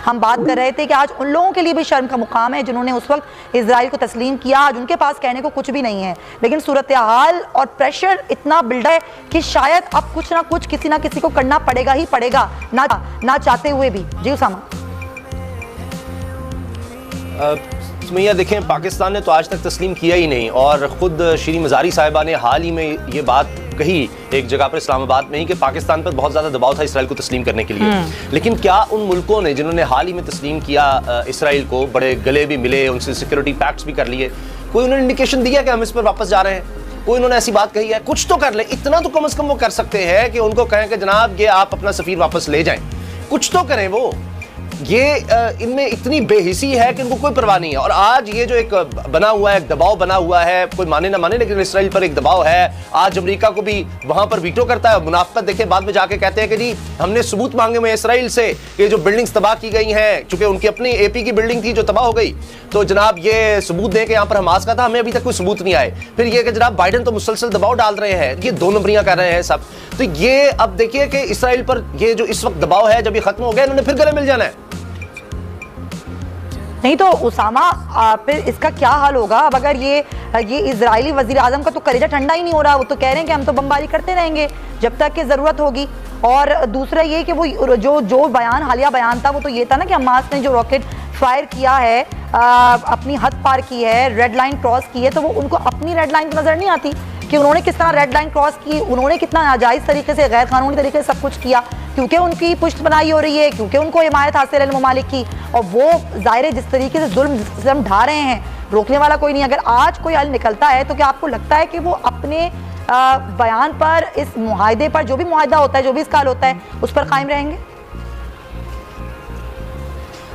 हम बात कर रहे थे कि आज उन लोगों के लिए भी शर्म का मुकाम है जिन्होंने उस वक्त इजराइल को तस्लीम किया। आज उनके पास कहने को कुछ भी नहीं है, लेकिन सूरत हाल और प्रेशर इतना बिल्ड है कि शायद अब कुछ ना कुछ किसी ना किसी को करना पड़ेगा ही पड़ेगा, ना चाहते हुए भी। जी उसामा। सुमैया देखें, पाकिस्तान ने तो आज तक तस्लीम किया ही नहीं, और ख़ुद शीरी मज़ारी साहिबा ने हाल ही में ये बात कही एक जगह पर इस्लामाबाद में ही कि पाकिस्तान पर बहुत ज़्यादा दबाव था इसराइल को तस्लीम करने के लिए। लेकिन क्या उन मुल्कों ने जिन्होंने हाल ही में तस्लीम किया इसराइल को, बड़े गले भी मिले, उनसे सिक्योरिटी पैक्ट्स भी कर लिए, कोई उन्होंने इंडिकेशन दिया कि हम इस पर वापस जा रहे हैं? कोई उन्होंने ऐसी बात कही है? कुछ तो कर ले, इतना तो कम से कम वो कर सकते हैं कि उनको कहें कि जनाब ये आप अपना सफीर वापस ले जाएं, कुछ तो करें वो। ये इनमें इतनी बेहिसी है कि इनको कोई परवाह नहीं है। और आज ये जो एक बना हुआ है, एक दबाव बना हुआ है, कोई माने ना माने लेकिन इसराइल पर एक दबाव है। आज अमेरिका को भी वहां पर वीटो करता है, मुनाफिकत देखे बाद में जाके कहते हैं कि जी हमने सबूत मांगे हुए इसराइल से कि जो बिल्डिंग्स तबाह की गई हैं, चूंकि उनकी अपनी एपी की बिल्डिंग थी जो तबाह हो गई, तो जनाब ये सबूत दें कि यहाँ पर हमास का था, हमें अभी तक कोई सबूत नहीं आए। फिर ये कि जनाब बाइडन तो मुसलसल दबाव डाल रहे हैं, ये दो नंबरियां कर रहे हैं सब। तो ये अब देखिए कि इसराइल पर ये जो इस वक्त दबाव है, जब ये खत्म हो गया इन्होंने फिर गले मिल जाना है। नहीं तो उसामा फिर इसका क्या हाल होगा? अब अगर ये इजरायली वजीर आजम का तो कलेजा ठंडा ही नहीं हो रहा, वो तो कह रहे हैं कि हम तो बमबारी करते रहेंगे जब तक कि ज़रूरत होगी। और दूसरा ये कि वो जो बयान, हालिया बयान था, वो तो ये था ना कि हमास ने जो रॉकेट फायर किया है, अपनी हद पार की है, रेड लाइन क्रॉस की है, तो वो उनको अपनी रेड लाइन नज़र नहीं आती कि उन्होंने किस तरह रेड लाइन क्रॉस की, उन्होंने कितना नाजायज़ तरीके से, गैर कानूनी तरीके से सब कुछ किया, क्योंकि उनकी पुष्ट बनाई हो रही है, क्योंकि उनको हिमायत हासिल है ममालिक की। और वो ज़ाहिर है जिस तरीके से जुल्म ढा रहे हैं, रोकने वाला कोई नहीं। अगर आज कोई हल निकलता है तो क्या आपको लगता है कि वो अपने बयान पर, इस मुआहदे पर, जो भी मुआहदा होता है, जो भी इसका हल होता है, उस पर कायम रहेंगे?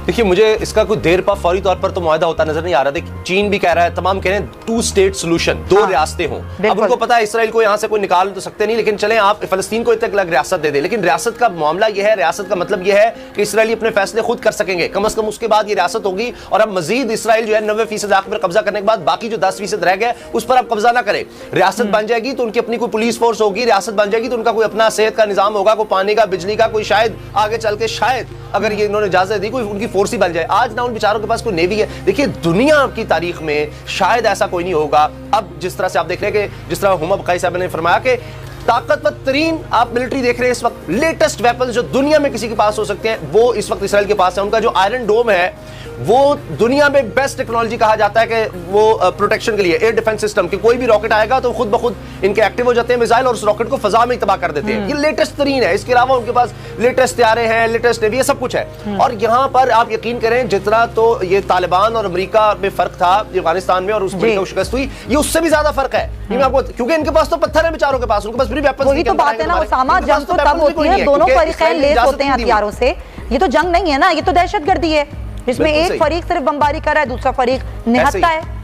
देखिए, मुझे इसका कोई देर पर फौरी तौर पर तो मुआहदा होता नजर नहीं आ रहा। देखिए, चीन भी कह रहा है, तमाम कह रहे हैं 2 स्टेट सोल्यूशन, 2 रियासतें हों। अब उनको पता है इसराइल को यहां से कोई निकाल तो सकते नहीं, लेकिन चलें आप फलस्तीन को एक अलग रियासत दे दें। लेकिन रियासत का मामला यह है, रियासत का मतलब यह है कि इसराइली अपने फैसले खुद कर सकेंगे, कम से कम उसके बाद ये रियासत होगी। और अब मजीद इसराइल जो है 90% आंख पर कब्जा करने के बाद बाकी जो 10% रह गया उस पर अब कब्जा ना करे। रियासत बन जाएगी तो उनकी अपनी कोई पुलिस फोर्स होगी, रियासत बन जाएगी तो उनका कोई अपना सेहत का निजाम होगा, कोई पानी का, बिजली का, कोई शायद आगे चल के शायद अगर ये इन्होंने इजाजत दी कोई उनकी फोर्स ही बन जाए। आज ना उन बेचारों के पास कोई नेवी है। देखिए, दुनिया की तारीख में शायद ऐसा कोई नहीं होगा। अब जिस तरह से आप देख रहे हैं कि जिस तरह हुमा बकाई साहब ने फरमाया कि ताकतवर तरीन आप मिलिट्री देख रहे हैं इस वक्त, लेटेस्ट वेपन्स जो दुनिया में किसी के पास हो सकते हैं वो इस वक्त इसराइल के पास है। उनका जो आयरन डोम है वो दुनिया में बेस्ट टेक्नोलॉजी कहा जाता है कि वो प्रोटेक्शन के लिए, एयर डिफेंस सिस्टम कि कोई भी रॉकेट आएगा तो खुद ब खुद इनके एक्टिव हो जाते हैं मिसाइल और उस रॉकेट को फजा में तबाह कर देते हैं। ये लेटेस्ट तरीन है। इसके अलावा उनके पास लेटेस्ट तैयारे हैं, लेटेस्ट नेवी, सब कुछ है। और यहाँ पर आप यकीन करें, जितना तो ये तालिबान और अमेरिका में फर्क था अफगानिस्तान में और उस शिकस्त हुई, ये उससे भी ज्यादा फर्क है। ये आपको, क्योंकि इनके पास तो पत्थर है बेचारों के पास, उनके पास फ्री वेपन्स। वही तो बात है ना उसामा, जंग तो तब होती है दोनों फरीकैन लेस होते हैं हथियारों से। ये तो जंग नहीं है ना, ये तो दहशतगर्दी है जिसमें एक फरीक सिर्फ बमबारी कर रहा है, दूसरा फरीक निहत्ता है।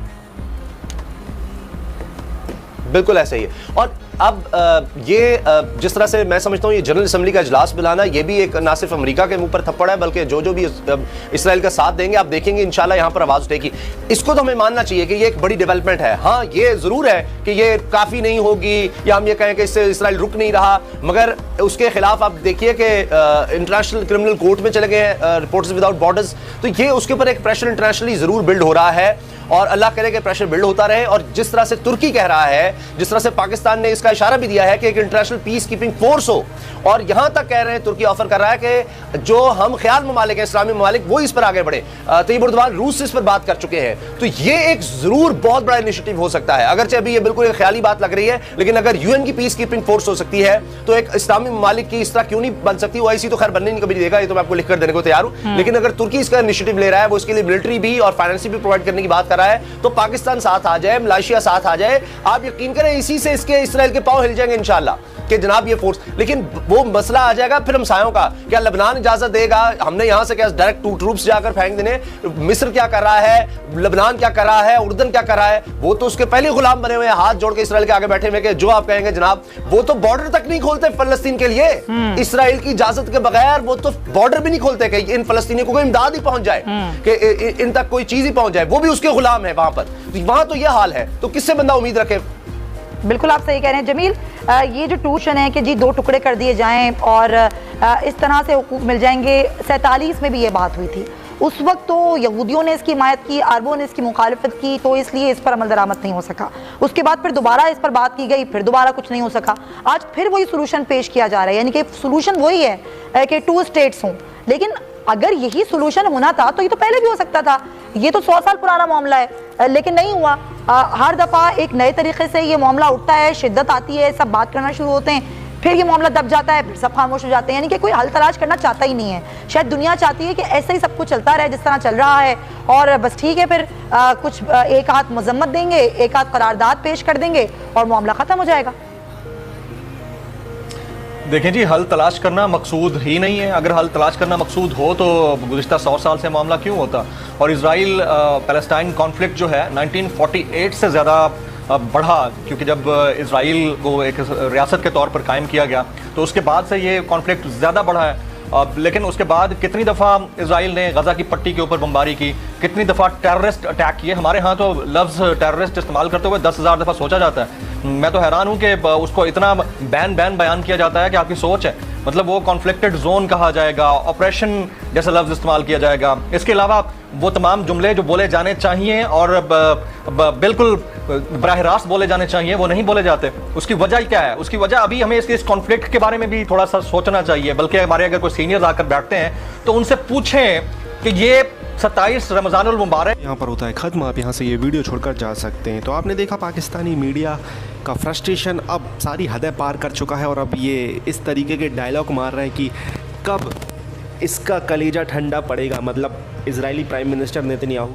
बिल्कुल ऐसे ही है। और अब जिस तरह से मैं समझता हूँ ये जनरल असेंबली का इजलास बुलाना, ये भी एक ना सिर्फ अमेरिका के मुंह पर थप्पड़ है, बल्कि जो भी इसराइल का साथ देंगे आप देखेंगे इंशाल्लाह यहाँ पर आवाज उठेगी। इसको तो हमें मानना चाहिए कि ये एक बड़ी डेवलपमेंट है। हाँ, ये जरूर है कि ये काफी नहीं होगी या हम ये कहें कि इससे इसराइल रुक नहीं रहा, मगर उसके खिलाफ आप देखिए कि इंटरनेशनल क्रिमिनल कोर्ट में चले गए हैं रिपोर्टर्स विदाउट बॉर्डर्स, तो ये उसके ऊपर एक प्रेशर इंटरनेशनली जरूर बिल्ड हो रहा है और अल्लाह करे कि प्रेशर बिल्ड होता रहे। और जिस तरह से तुर्की कह रहा है, जिस तरह से पाकिस्तान ने इसका इशारा भी दिया है कि एक इंटरनेशनल पीस कीपिंग फोर्स हो, और यहां तक कह रहे हैं तुर्की ऑफर कर रहा है कि जो हम ख्याल ममालिक हैं, इस्लामी ममालिक, वो इस पर आगे बढ़े। तैयब उर्दवान रूस इस पर बात कर चुके हैं। तो ये एक जरूर बहुत बड़ा इनिशिएटिव हो सकता है, अगरचे अभी ये बिल्कुल एक ख्याली बात लग रही है, लेकिन अगर यूएन की पीस कीपिंग फोर्स हो सकती है तो एक इस्लामी ममालिक की इस तरह क्यों नहीं बन सकती। ओआईसी तो खैर बनने नहीं कभी देगा, ये तो मैं आपको लिख कर देने को तैयार हूं, लेकिन अगर तुर्की इसका इनिशिएटिव ले रहा है, वो इसके लिए मिलिट्री भी और फाइनेंस भी प्रोवाइड करने की बात कर रहा है, तो पाकिस्तान साथ आ जाए, मलेशिया साथ आ जाए, आप यकीन करें इसी से इसके इसराइल के पांव हिल जाएंगे इंशाल्लाह कि जनाब ये फोर्स। लेकिन वो मसला आ जाएगा फिर हमसायों का, क्या लेबनान इजाजत देगा? हमने यहां से क्या डायरेक्ट ट्रूप्स जाकर फेंक देने? मिस्र क्या कर रहा है, लेबनान क्या कर रहा है, उर्दन क्या कर रहा है? वो तो उसके पहले गुलाम बने हुए हैं, हाथ जोड़ के इसराइल के आगे बैठे हुए कि जो आप कहेंगे जनाब। वो तो बॉर्डर तक नहीं खोलते फलस्तीन के लिए, इसराइल की इजाजत के बगैर वो तो बॉर्डर भी नहीं खोलते कि इन फलस्तीनियों को कोई इमदाद ही पहुंच जाए, कि इन तक कोई चीज ही पहुंच जाए। वो भी उसके गुलाम है वहां पर। वहां तो यह हाल है, तो किससे बंदा उम्मीद रखे? बिल्कुल आप सही कह रहे हैं जमील। ये जो ट्यूशन है कि जी 2 टुकड़े कर दिए जाएं और इस तरह से हुकूक मिल जाएंगे, 47 में भी ये बात हुई थी। उस वक्त तो यहूदियों ने इसकी हिमायत की, अरबों ने इसकी मुखालिफत की, तो इसलिए इस पर अमल दरामद नहीं हो सका। उसके बाद फिर दोबारा इस पर बात की गई, फिर दोबारा कुछ नहीं हो सका। आज फिर वही सोल्यूशन पेश किया जा रहा है, यानी कि सोल्यूशन वही है कि 2 स्टेट्स हों। लेकिन अगर यही सोल्यूशन होना था तो ये तो पहले भी हो सकता था। ये तो 100 साल पुराना मामला है, लेकिन नहीं हुआ। हर दफ़ा एक नए तरीके से ये मामला उठता है, शिद्दत आती है, सब बात करना शुरू होते हैं, फिर ये मामला दब जाता है, फिर सब खामोश हो जाते हैं। यानी कि कोई हल तलाश करना चाहता ही नहीं है। शायद दुनिया चाहती है कि ऐसे ही सब कुछ चलता रहे जिस तरह चल रहा है, और बस ठीक है, फिर कुछ एक हाथ मजम्मत देंगे, एक हाथ करारदाद पेश कर देंगे और मामला ख़त्म हो जाएगा। देखें जी, हल तलाश करना मकसूद ही नहीं है। अगर हल तलाश करना मकसूद हो तो गुज़िश्ता 100 साल से मामला क्यों होता। और इसराइल पैलेस्टाइन कॉन्फ्लिक्ट जो है 1948 से ज़्यादा बढ़ा, क्योंकि जब इसराइल को एक रियासत के तौर पर कायम किया गया तो उसके बाद से ये कॉन्फ्लिक्ट ज़्यादा बढ़ा है। लेकिन उसके बाद कितनी दफ़ा इसराइल ने गज़ा की पट्टी के ऊपर बमबारी की, कितनी दफ़ा टेररिस्ट अटैक किए। हमारे यहाँ तो लफ्ज़ टेररिस्ट इस्तेमाल करते हुए 10,000 दफ़ा सोचा जाता है। मैं तो हैरान हूँ कि उसको इतना बैन बयान किया जाता है कि आपकी सोच है, मतलब वो कॉन्फ्लिक्टेड जोन कहा जाएगा, ऑपरेशन जैसा लफ्ज़ इस्तेमाल किया जाएगा। इसके अलावा वो तमाम जुमले जो बोले जाने चाहिए और बिल्कुल बराह रास्त बोले जाने चाहिए, वो नहीं बोले जाते। उसकी वजह क्या है? उसकी वजह अभी हमें इस कॉन्फ्लिक्ट के बारे में भी थोड़ा सा सोचना चाहिए। बल्कि हमारे अगर कोई सीनियर्स आकर बैठते हैं तो उनसे पूछें कि ये 27 रमज़ानुल मुबारक यहाँ पर होता है ख़त्म, आप यहाँ से ये वीडियो छोड़कर जा सकते हैं। तो आपने देखा पाकिस्तानी मीडिया का फ्रस्ट्रेशन अब सारी हदें पार कर चुका है और अब ये इस तरीके के डायलॉग मार रहे हैं कि कब इसका कलेजा ठंडा पड़ेगा। मतलब इजरायली प्राइम मिनिस्टर नेतन्याहू